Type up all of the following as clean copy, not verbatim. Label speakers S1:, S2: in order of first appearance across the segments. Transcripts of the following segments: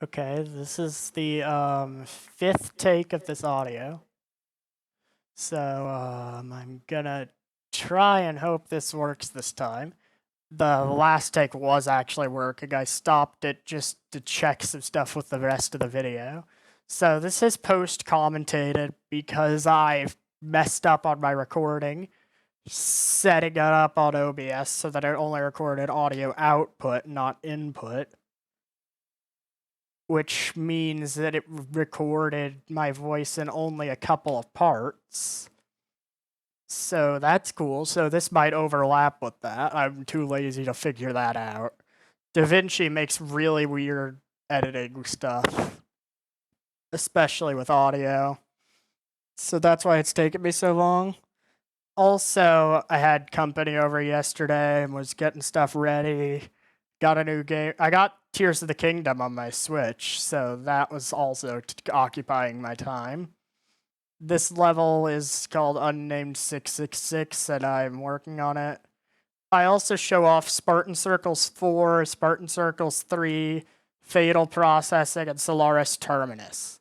S1: Okay, this is the fifth take of this audio. So I'm gonna try and hope this works this time. The last take was actually working. I stopped it just to check some stuff with the rest of the video. So this is post-commentated because I've messed up on my recording, setting it up on OBS so that it only recorded audio output, not input, which means that it recorded my voice in only a couple of parts. So that's cool. So this might overlap with that. I'm too lazy to figure that out. DaVinci makes really weird editing stuff, especially with audio. So that's why it's taken me so long. Also, I had company over yesterday and was getting stuff ready. Got a new game. I got Tears of the Kingdom on my Switch, so that was also occupying my time. This level is called Unnamed 666, and I'm working on it. I also show off Spartan Circles 4, Spartan Circles 3, Fatal Processing, and Solaris Terminus.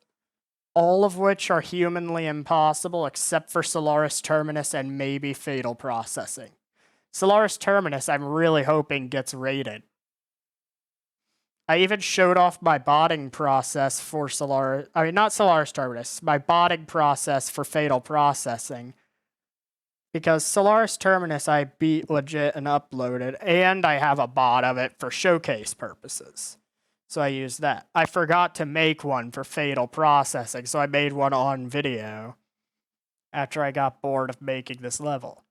S1: All of which are humanly impossible except for Solaris Terminus and maybe Fatal Processing. Solaris Terminus, I'm really hoping gets rated. I even showed off my botting process for Solaris. I mean, not Solaris Terminus, my botting process for Fatal Processing. Because Solaris Terminus I beat legit and uploaded, and I have a bot of it for showcase purposes. So I used that. I forgot to make one for Fatal Processing, so I made one on video after I got bored of making this level.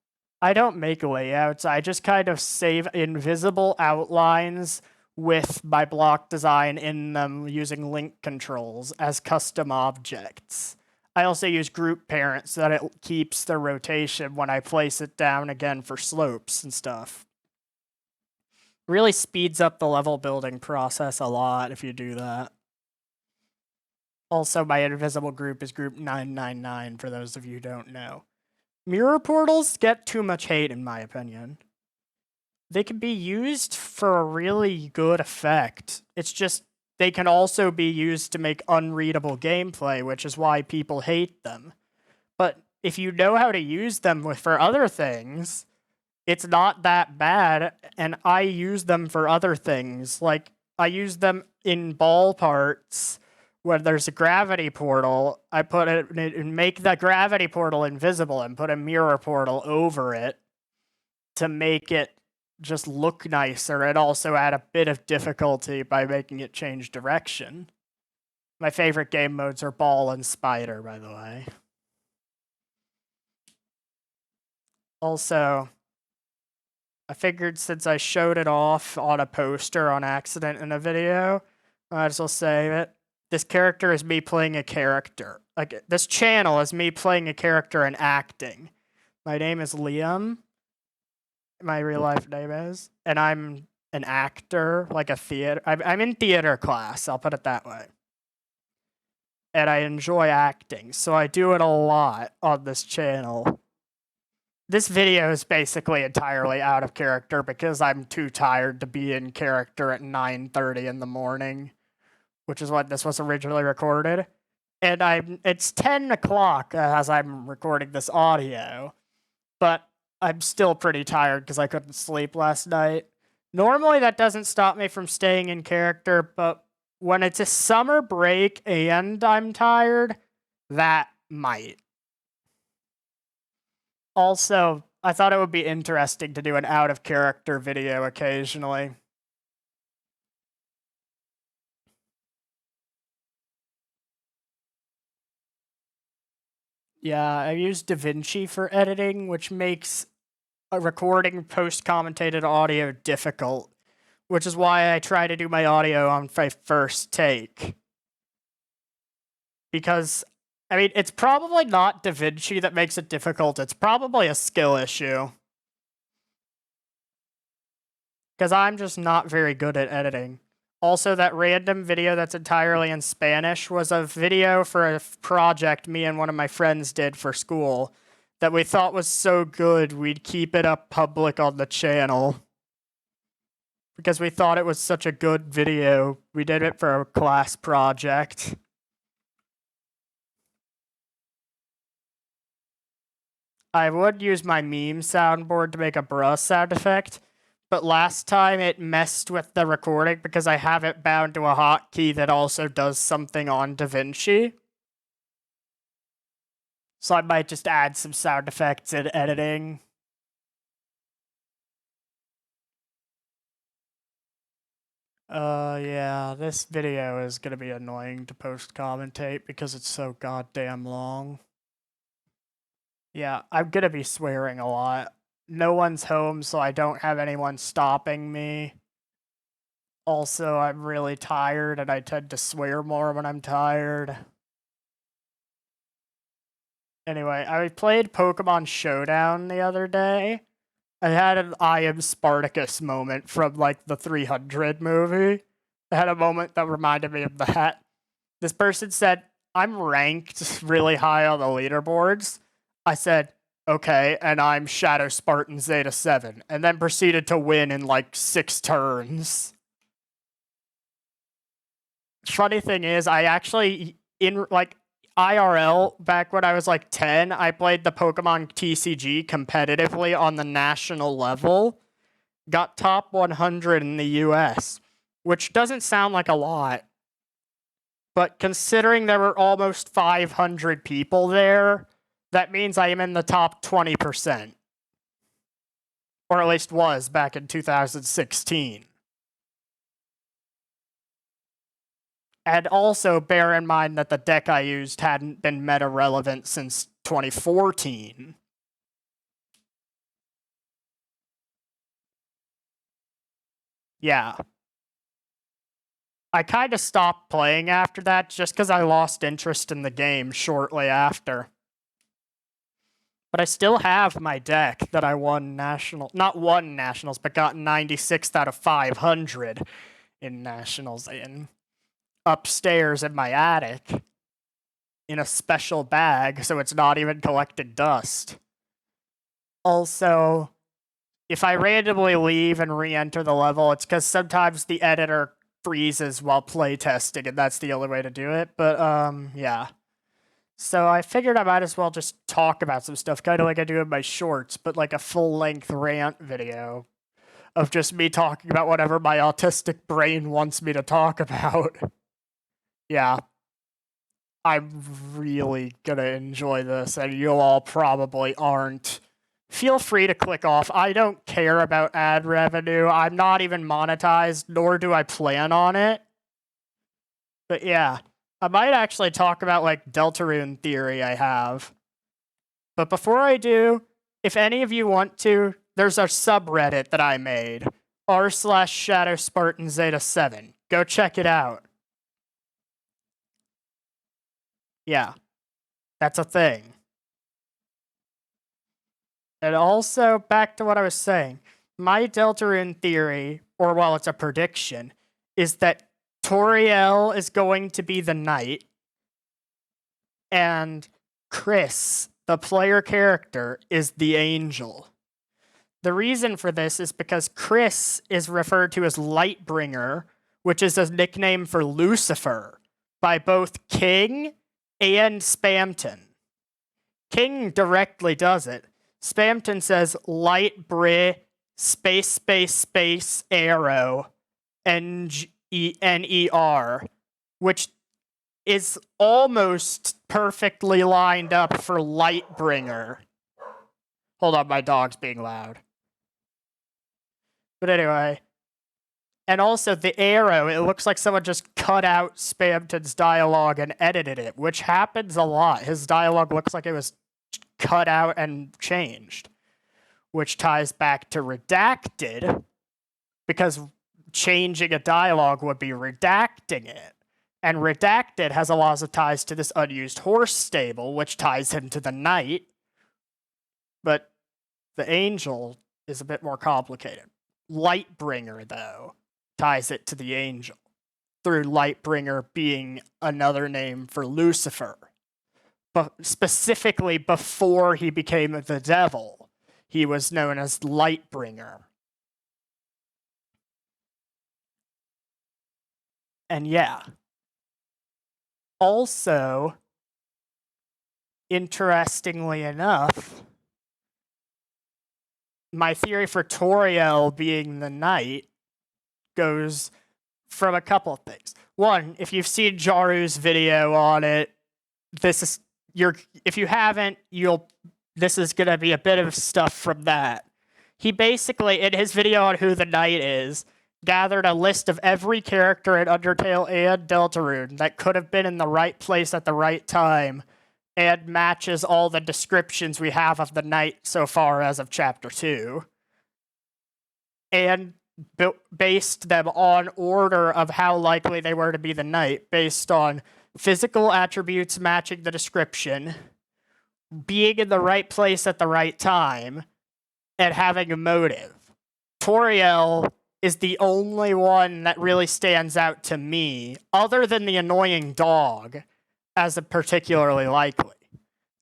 S1: I don't make layouts, I just kind of save invisible outlines with my block design in them using link controls as custom objects. I also use group parent so that it keeps the rotation when I place it down again for slopes and stuff. Really speeds up the level building process a lot if you do that. Also, my invisible group is group 999 for those of you who don't know. Mirror portals get too much hate in my opinion. They can be used for a really good effect. It's just they can also be used to make unreadable gameplay, which is why people hate them. But if you know how to use them for other things, it's not that bad, and I use them for other things. Like, I use them in ball parts when there's a gravity portal. I put it and make the gravity portal invisible and put a mirror portal over it to make it just look nicer and also add a bit of difficulty by making it change direction. My favorite game modes are ball and spider, by the way. Also, I figured since I showed it off on a poster on accident in a video, I might as well save it. This character is me playing a character. Like, this channel is me playing a character and acting. My name is Liam. My real life name is. And I'm an actor, like a theater. I'm in theater class, I'll put it that way. And I enjoy acting, so I do it a lot on this channel. This video is basically entirely out of character because I'm too tired to be in character at 9:30 in the morning, which is when this was originally recorded. And it's 10 o'clock as I'm recording this audio, but I'm still pretty tired because I couldn't sleep last night. Normally that doesn't stop me from staying in character, but when it's a summer break and I'm tired, that might. Also, I thought it would be interesting to do an out of character video occasionally. Yeah, I use DaVinci for editing, which makes recording post-commentated audio difficult, which is why I try to do my audio on my first take. Because, I mean, it's probably not DaVinci that makes it difficult, it's probably a skill issue. Because I'm just not very good at editing. Also, that random video that's entirely in Spanish was a video for a project me and one of my friends did for school that we thought was so good we'd keep it up public on the channel. because we thought it was such a good video. We did it for a class project. I would use my meme soundboard to make a bruh sound effect, but last time it messed with the recording because I have it bound to a hotkey that also does something on DaVinci. So I might just add some sound effects in editing. Yeah, this video is gonna be annoying to post-commentate because it's so goddamn long. Yeah, I'm gonna be swearing a lot. No one's home, so I don't have anyone stopping me. Also, I'm really tired, and I tend to swear more when I'm tired. Anyway, I played Pokemon Showdown the other day. I had an I Am Spartacus moment from, like, the 300 movie. I had a moment that reminded me of that. This person said, I'm ranked really high on the leaderboards. I said, okay, and I'm Shadow Spartan Zeta 7, and then proceeded to win in, like, 6 turns. Funny thing is, I actually, in, like, IRL, back when I was like 10, I played the Pokemon TCG competitively on the national level. Got top 100 in the US, which doesn't sound like a lot. But considering there were almost 500 people there, that means I am in the top 20%. Or at least was back in 2016. And also bear in mind that the deck I used hadn't been meta relevant since 2014. Yeah. I kind of stopped playing after that just because I lost interest in the game shortly after. But I still have my deck that I won not won nationals, but got 96th out of 500 in nationals in. Upstairs in my attic in a special bag, so it's not even collecting dust. Also, if I randomly leave and re-enter the level, it's because sometimes the editor freezes while playtesting, and that's the only way to do it. But, yeah. So I figured I might as well just talk about some stuff, kind of like I do in my shorts, but like a full-length rant video of just me talking about whatever my autistic brain wants me to talk about. Yeah. I'm really gonna enjoy this, and you all probably aren't. Feel free to click off. I don't care about ad revenue. I'm not even monetized, nor do I plan on it. But yeah, I might actually talk about, like, Deltarune theory I have. But before I do, if any of you want to, there's a subreddit that I made, r/Shadow Spartan Zeta 7. Go check it out. Yeah, that's a thing. And also, back to what I was saying, my Deltarune theory, or well, it's a prediction, is that Toriel is going to be the knight, and Chris, the player character, is the angel. The reason for this is because Chris is referred to as Lightbringer, which is a nickname for Lucifer, by both King and Spamton. King directly does it. Spamton says light bri space arrow NER, which is almost perfectly lined up for Lightbringer. Hold on, my dog's being loud. But anyway. And also the arrow, it looks like someone just cut out Spamton's dialogue and edited it, which happens a lot. His dialogue looks like it was cut out and changed, which ties back to redacted, because changing a dialogue would be redacting it. And redacted has a lot of ties to this unused horse stable, which ties him to the knight. But the angel is a bit more complicated. Lightbringer, though, ties it to the angel, through Lightbringer being another name for Lucifer. But specifically before he became the devil, he was known as Lightbringer. And yeah. Also, interestingly enough, my theory for Toriel being the knight goes from a couple of things. One, if you've seen Jaru's video on it, if you haven't, this is gonna be a bit of stuff from that. He basically, in his video on who the knight is, gathered a list of every character in Undertale and Deltarune that could have been in the right place at the right time, and matches all the descriptions we have of the knight so far as of Chapter 2. And based them on order of how likely they were to be the knight, based on physical attributes matching the description, being in the right place at the right time, and having a motive. Toriel is the only one that really stands out to me, other than the annoying dog, as a particularly likely.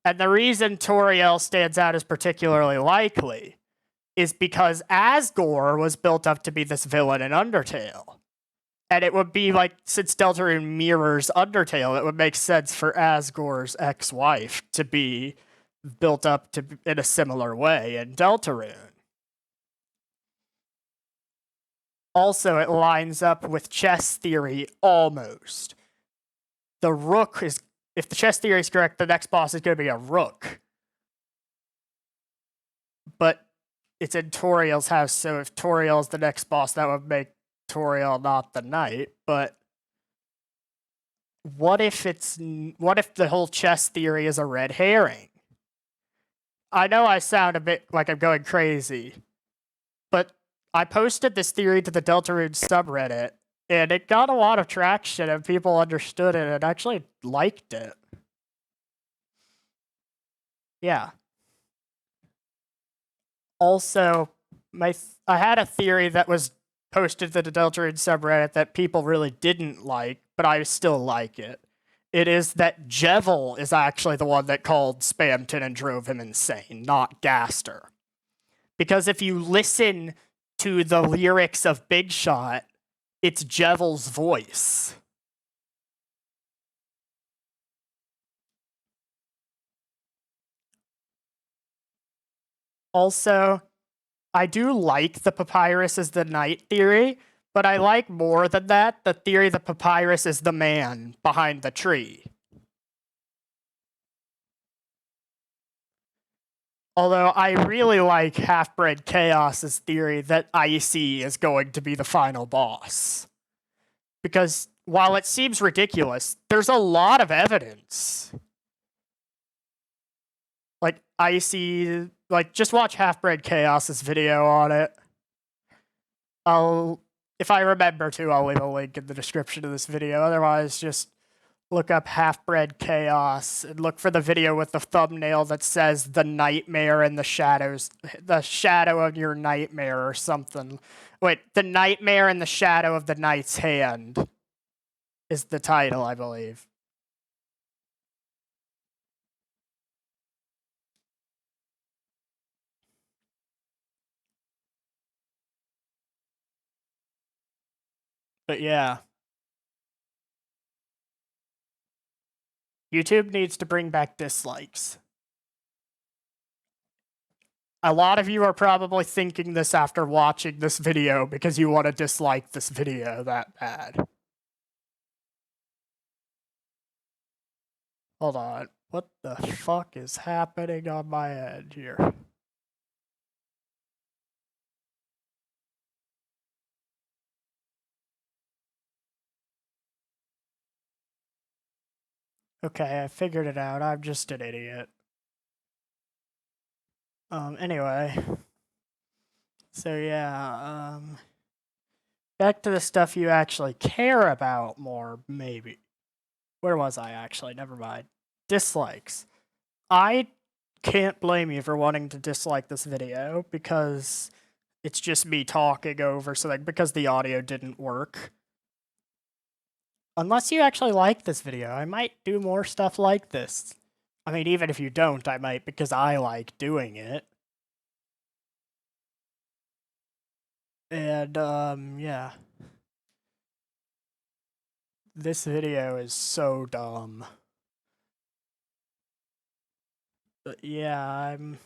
S1: And the reason Toriel stands out as particularly likely is because Asgore was built up to be this villain in Undertale. And it would be like, since Deltarune mirrors Undertale, it would make sense for Asgore's ex-wife to be built up to in a similar way in Deltarune. Also, it lines up with chess theory almost. The rook is, if the chess theory is correct, the next boss is going to be a rook. But it's in Toriel's house, so if Toriel's the next boss, that would make Toriel not the knight. But what if the whole chess theory is a red herring? I know I sound a bit like I'm going crazy, but I posted this theory to the Deltarune subreddit, and it got a lot of traction, and people understood it and actually liked it. Yeah. Also, I had a theory that was posted to the Deltarune subreddit that people really didn't like, but I still like it. It is that Jevil is actually the one that called Spamton and drove him insane, not Gaster. Because if you listen to the lyrics of Big Shot, it's Jevil's voice. Also, I do like the Papyrus as the knight theory, but I like more than that the theory that Papyrus is the man behind the tree. Although I really like Half-Bred Chaos's theory that Icy is going to be the final boss. Because while it seems ridiculous, there's a lot of evidence. Like, Icy, like, just watch Half-Bred Chaos's video on it. If I remember to, I'll leave a link in the description of this video. Otherwise, just look up Half-Bred Chaos and look for the video with the thumbnail that says the nightmare in the shadows, the shadow of your nightmare or something. Wait, the nightmare in the shadow of the knight's hand is the title, I believe. But yeah. YouTube needs to bring back dislikes. A lot of you are probably thinking this after watching this video because you want to dislike this video that bad. Hold on. What the fuck is happening on my end here? Okay, I figured it out. I'm just an idiot. Anyway. So yeah, back to the stuff you actually care about more, maybe. Where was I actually? Never mind. Dislikes. I can't blame you for wanting to dislike this video because it's just me talking over something because the audio didn't work. Unless you actually like this video, I might do more stuff like this. I mean, even if you don't, I might because I like doing it. And, yeah. This video is so dumb. But yeah, I'm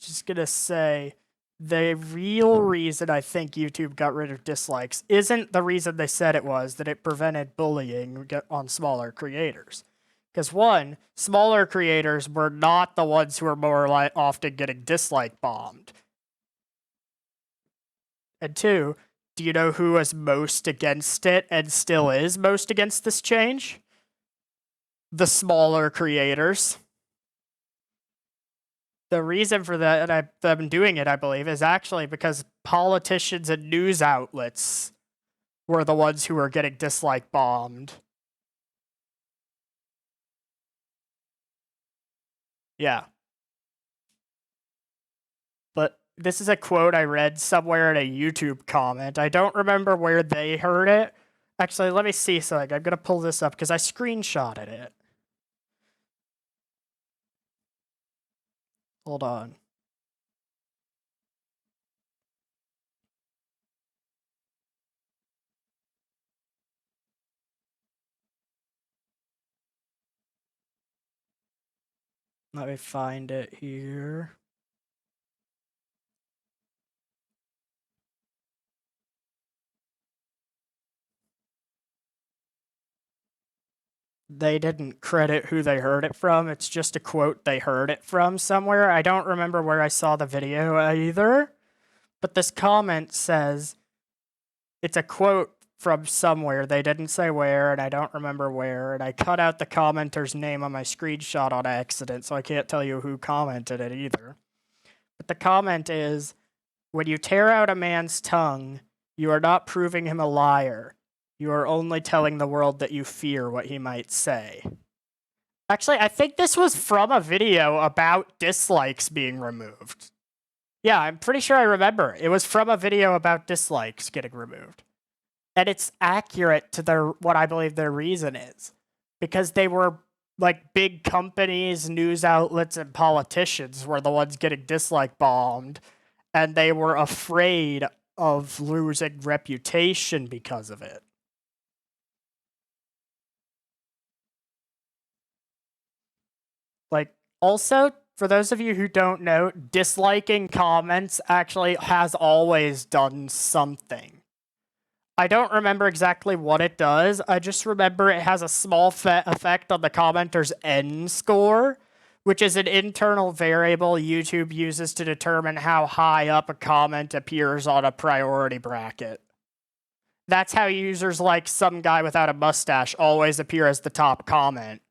S1: just gonna say the real reason I think YouTube got rid of dislikes isn't the reason they said it was, that it prevented bullying on smaller creators. Because one, smaller creators were not the ones who were more often getting dislike bombed. And two, do you know who was most against it and still is most against this change? The smaller creators. The reason for that, them doing it, I believe, is actually because politicians and news outlets were the ones who were getting dislike bombed. Yeah. But this is a quote I read somewhere in a YouTube comment. I don't remember where they heard it. Actually, let me see something. I'm going to pull this up because I screenshotted it. Hold on. Let me find it here. They didn't credit who they heard it from. It's just a quote they heard it from somewhere. I don't remember where I saw the video either. But this comment says it's a quote from somewhere. They didn't say where, and I don't remember where. And I cut out the commenter's name on my screenshot on accident, so I can't tell you who commented it either. But the comment is, when you tear out a man's tongue, you are not proving him a liar. You are only telling the world that you fear what he might say. Actually, I think this was from a video about dislikes being removed. Yeah, I'm pretty sure I remember. It was from a video about dislikes getting removed. And it's accurate to their what I believe their reason is. Because they were like big companies, news outlets, and politicians were the ones getting dislike bombed, and they were afraid of losing reputation because of it. Like, also, for those of you who don't know, disliking comments actually has always done something. I don't remember exactly what it does. I just remember it has a small effect on the commenter's N score, which is an internal variable YouTube uses to determine how high up a comment appears on a priority bracket. That's how users like some guy without a mustache always appear as the top comment,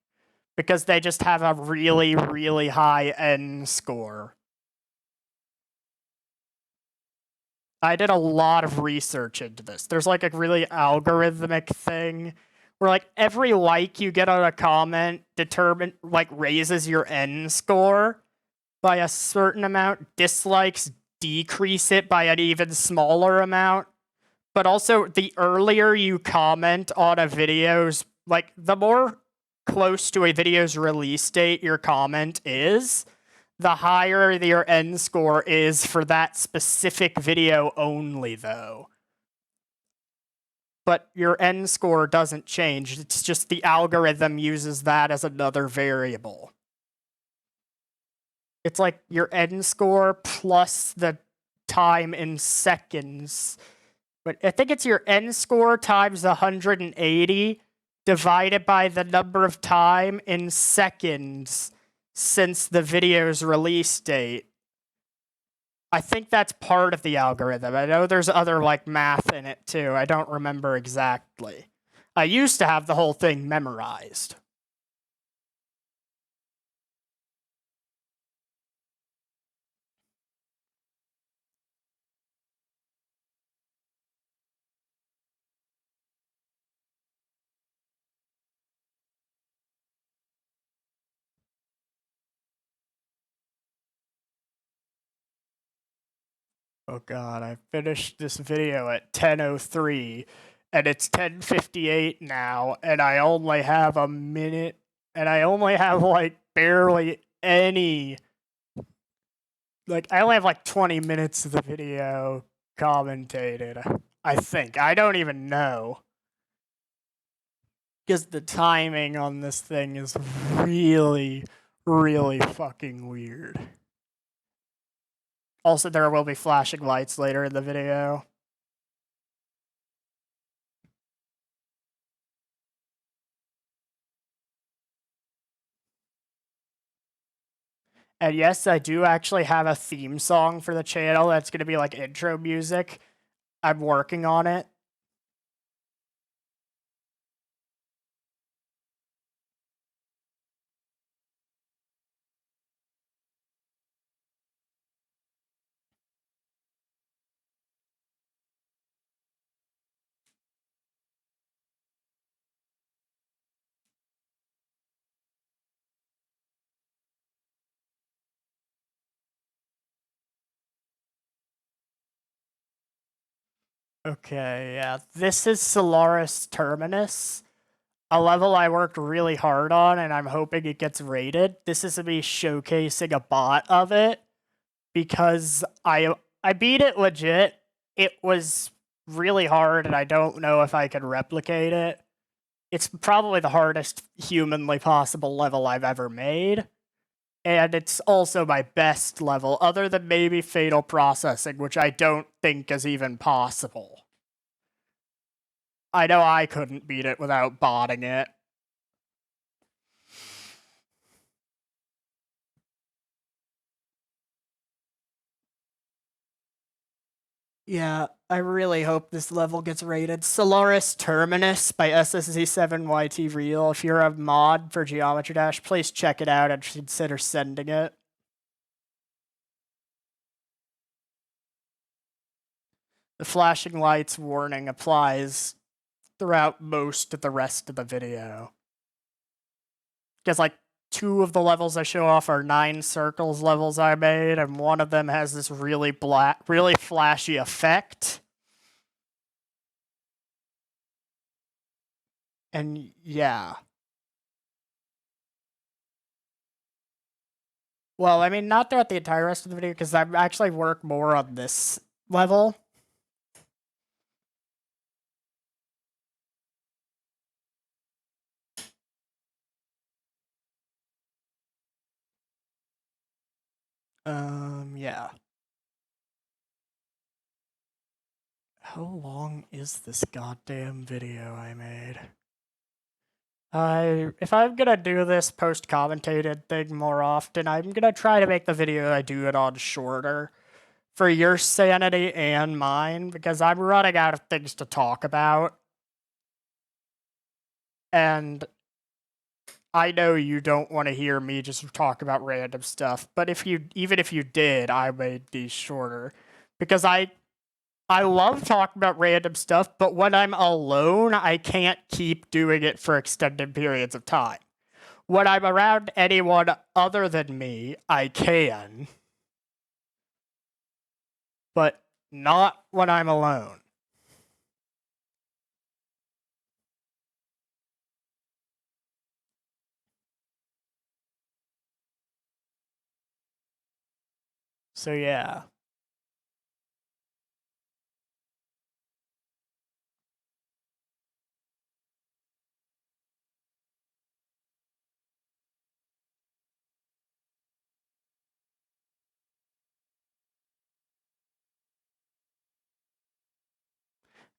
S1: because they just have a really, really high N score. I did a lot of research into this. There's like a really algorithmic thing where like every like you get on a comment raises your N score by a certain amount. Dislikes decrease it by an even smaller amount. But also, the earlier you comment on a video's, like, the more close to a video's release date your comment is, the higher your N score is for that specific video only, though. But your N score doesn't change. It's just the algorithm uses that as another variable. It's like your N score plus the time in seconds. But I think it's your N score times 180 divided by the number of time in seconds since the video's release date. I think that's part of the algorithm. I know there's other like math in it too. I don't remember exactly. I used to have the whole thing memorized. Oh god, I finished this video at 10:03 and it's 10:58 now and I only have a minute and I only have like barely any, like I only have like 20 minutes of the video commentated. I think. I don't even know. Because the timing on this thing is really, really fucking weird. Also, there will be flashing lights later in the video. And yes, I do actually have a theme song for the channel that's going to be like intro music. I'm working on it. Okay, yeah. This is Solaris Terminus, a level I worked really hard on, and I'm hoping it gets rated. This is me showcasing a bot of it because I beat it legit. It was really hard, and I don't know if I could replicate it. It's probably the hardest humanly possible level I've ever made. And it's also my best level, other than maybe Fatal Processing, which I don't think is even possible. I know I couldn't beat it without botting it. Yeah, I really hope this level gets rated. Solaris Terminus by SSZ7YT Real. If you're a mod for Geometry Dash, please check it out and consider sending it. The flashing lights warning applies throughout most of the rest of the video. Because, like, 2 of the levels I show off are 9 circles levels I made, and one of them has this really flashy effect. And yeah. Well, I mean, not throughout the entire rest of the video, because I actually work more on this level. Yeah. How long is this goddamn video I made? If I'm gonna do this post-commentated thing more often, I'm gonna try to make the video I do it on shorter. For your sanity and mine, because I'm running out of things to talk about. And I know you don't want to hear me just talk about random stuff, but even if you did, I made these shorter. Because I love talking about random stuff, but when I'm alone, I can't keep doing it for extended periods of time. When I'm around anyone other than me, I can. But not when I'm alone. So yeah.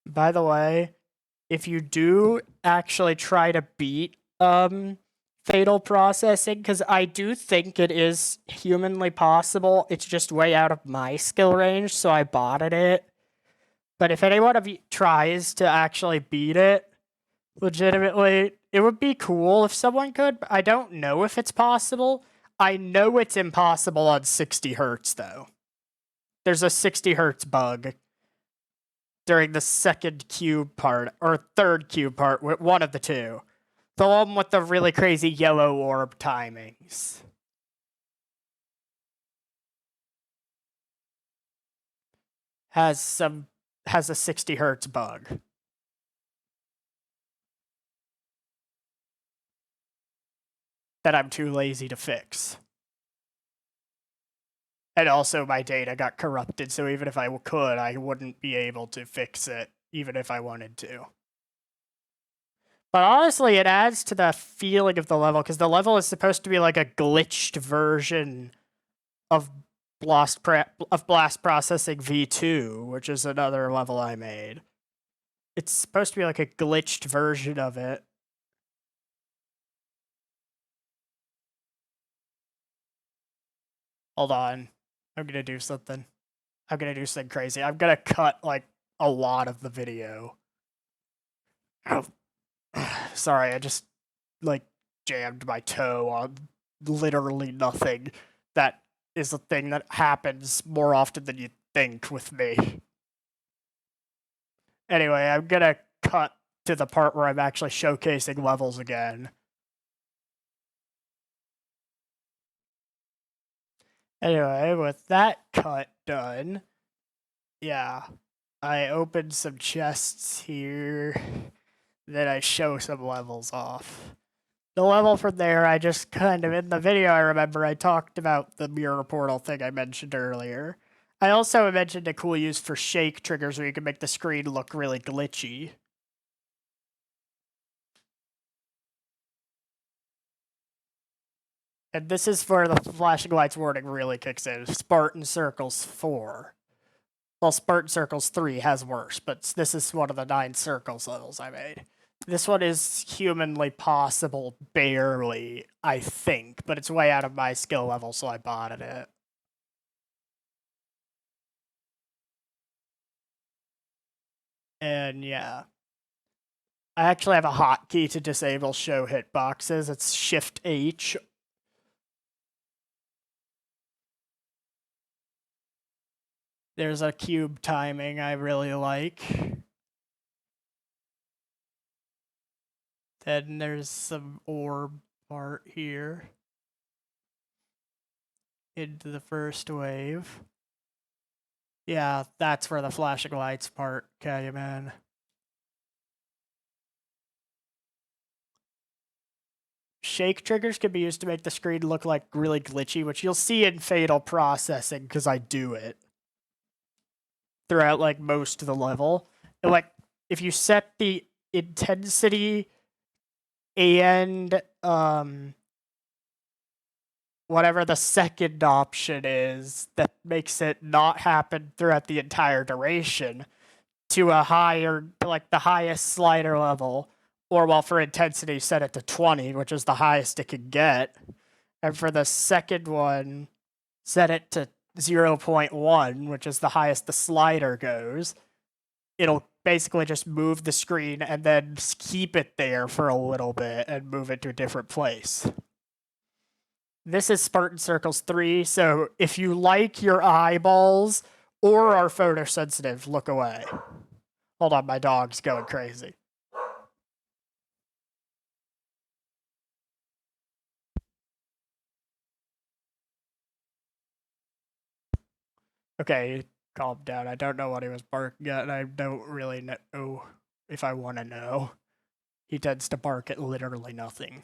S1: By the way, if you do actually try to beat Fatal Processing, because I do think it is humanly possible, it's just way out of my skill range, so I botted it. But if anyone of you tries to actually beat it, legitimately, it would be cool if someone could. I don't know if it's possible. I know it's impossible on 60 hertz, though. There's a 60 hertz bug during the second cube part, or third cube part, one of the two. The one with the really crazy yellow orb timings. Has a 60 hertz bug. That I'm too lazy to fix. And also my data got corrupted, so even if I could, I wouldn't be able to fix it, even if I wanted to. But honestly, it adds to the feeling of the level, because the level is supposed to be like a glitched version of Blast Processing V2, which is another level I made. It's supposed to be like a glitched version of it. Hold on. I'm gonna do something. I'm gonna do something crazy. I'm gonna cut, like, a lot of the video. Oh. Sorry, I just, like, jammed my toe on literally nothing. That is a thing that happens more often than you think with me. Anyway, I'm gonna cut to the part where I'm actually showcasing levels again. Anyway, with that cut done, yeah, I opened some chests here, then I show some levels off. The level from there, I just kind of, in the video I remember, I talked about the mirror portal thing I mentioned earlier. I also mentioned a cool use for shake triggers where you can make the screen look really glitchy. And this is where the flashing lights warning really kicks in. Spartan Circles 4. Well, Spartan Circles 3 has worse, but this is one of the 9 circles levels I made. This one is humanly possible, barely, I think, but it's way out of my skill level, so I botted it. And yeah. I actually have a hotkey to disable show hitboxes. It's Shift H. There's a cube timing I really like. Then there's some orb part here. Into the first wave. Yeah, that's where the flashing lights part came in. Shake triggers can be used to make the screen look like really glitchy, which you'll see in Fatal Processing, because I do it throughout, like, most of the level. And, like, if you set the intensity and whatever the second option is that makes it not happen throughout the entire duration to a higher, like the highest slider level, or, well, for intensity, set it to 20, which is the highest it can get. And for the second one, set it to 0.1, which is the highest the slider goes. It'll basically just move the screen and then keep it there for a little bit and move it to a different place. This is Spartan Circles 3, so if you like your eyeballs or are photosensitive, look away. Hold on, my dog's going crazy. Okay, calm down. I don't know what he was barking at, and I don't really know if I want to know. He tends to bark at literally nothing.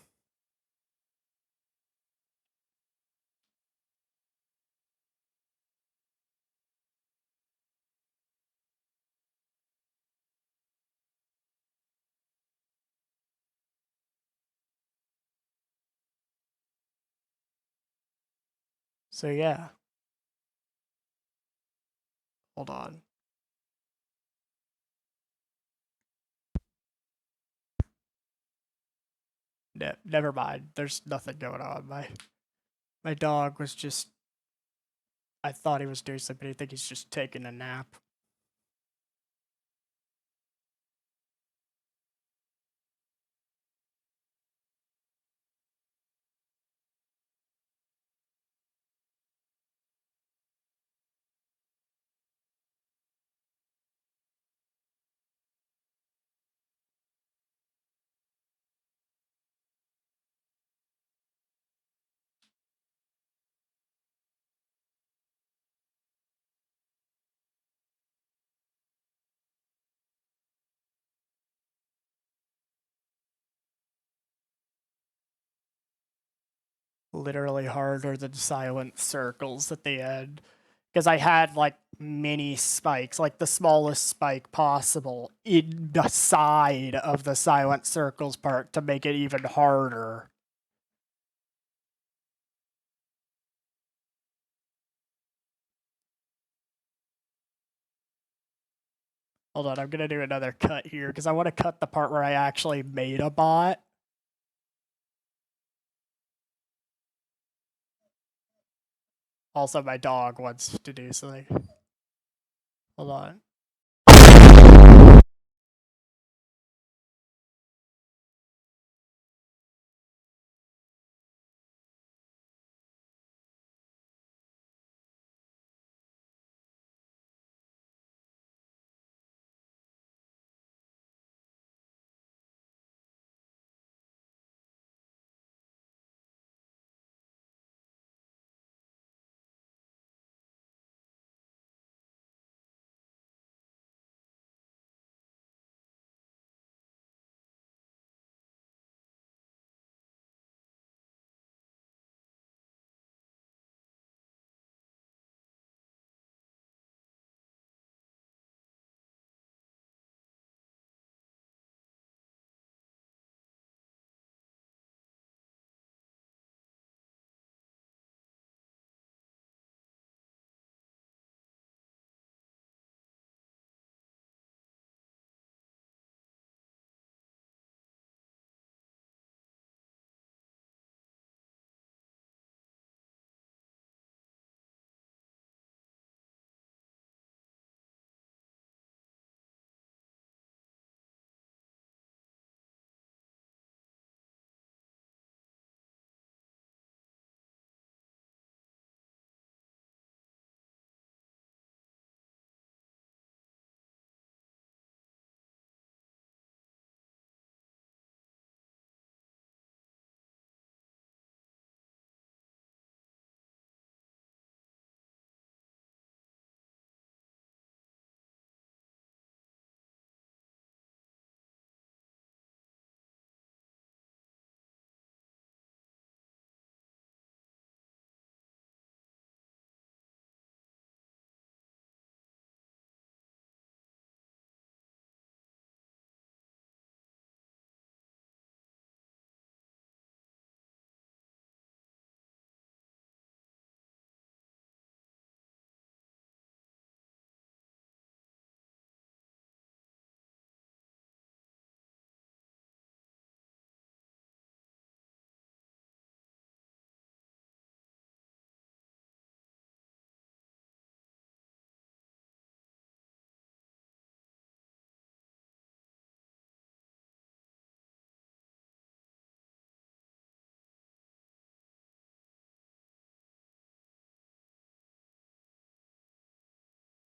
S1: So yeah. Hold on. Never mind. There's nothing going on. My dog was just, I thought he was doing something. I think he's just taking a nap. Literally harder than Silent Circles at the end. Because I had, like, mini spikes, like the smallest spike possible, in the side of the silent circles part to make it even harder. Hold on, I'm gonna do another cut here because I want to cut the part where I actually made a bot. Also, my dog wants to do something. Hold on.